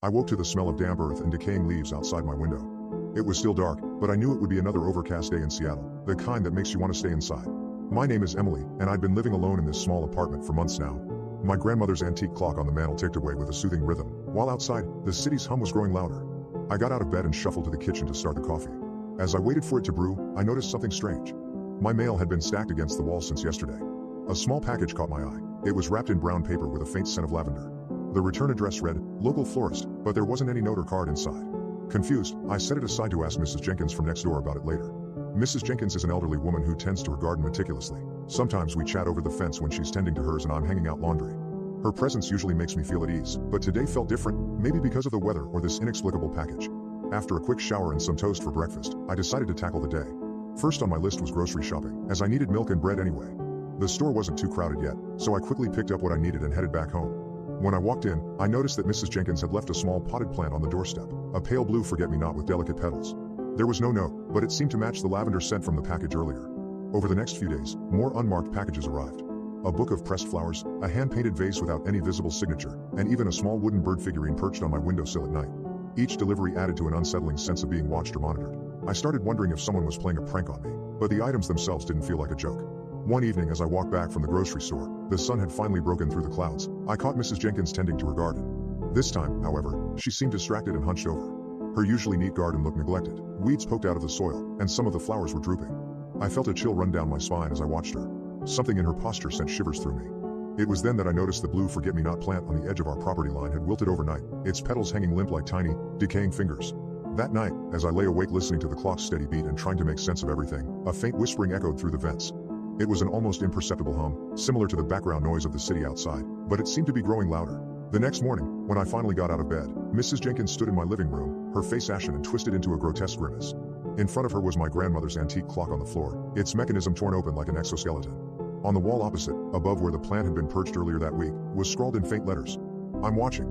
I woke to the smell of damp earth and decaying leaves outside my window. It was still dark, but I knew it would be another overcast day in Seattle, the kind that makes you want to stay inside. My name is Emily, and I'd been living alone in this small apartment for months now. My grandmother's antique clock on the mantel ticked away with a soothing rhythm, while outside, the city's hum was growing louder. I got out of bed and shuffled to the kitchen to start the coffee. As I waited for it to brew, I noticed something strange. My mail had been stacked against the wall since yesterday. A small package caught my eye. It was wrapped in brown paper with a faint scent of lavender. The return address read, "Local florist," but there wasn't any note or card inside. Confused, I set it aside to ask Mrs. Jenkins from next door about it later. Mrs. Jenkins is an elderly woman who tends to her garden meticulously. Sometimes we chat over the fence when she's tending to hers and I'm hanging out laundry. Her presence usually makes me feel at ease, but today felt different, maybe because of the weather or this inexplicable package. After a quick shower and some toast for breakfast, I decided to tackle the day. First on my list was grocery shopping, as I needed milk and bread anyway. The store wasn't too crowded yet, so I quickly picked up what I needed and headed back home. When I walked in, I noticed that Mrs. Jenkins had left a small potted plant on the doorstep, a pale blue forget-me-not with delicate petals. There was no note, but it seemed to match the lavender scent from the package earlier. Over the next few days, more unmarked packages arrived. A book of pressed flowers, a hand-painted vase without any visible signature, and even a small wooden bird figurine perched on my windowsill at night. Each delivery added to an unsettling sense of being watched or monitored. I started wondering if someone was playing a prank on me, but the items themselves didn't feel like a joke. One evening as I walked back from the grocery store, the sun had finally broken through the clouds. I caught Mrs. Jenkins tending to her garden. This time, however, she seemed distracted and hunched over. Her usually neat garden looked neglected. Weeds poked out of the soil, and some of the flowers were drooping. I felt a chill run down my spine as I watched her. Something in her posture sent shivers through me. It was then that I noticed the blue forget-me-not plant on the edge of our property line had wilted overnight, its petals hanging limp like tiny, decaying fingers. That night, as I lay awake listening to the clock's steady beat and trying to make sense of everything, a faint whispering echoed through the vents. It was an almost imperceptible hum, similar to the background noise of the city outside, but it seemed to be growing louder. The next morning, when I finally got out of bed, Mrs. Jenkins stood in my living room, her face ashen and twisted into a grotesque grimace. In front of her was my grandmother's antique clock on the floor, its mechanism torn open like an exoskeleton. On the wall opposite, above where the plant had been perched earlier that week, was scrawled in faint letters, "I'm watching."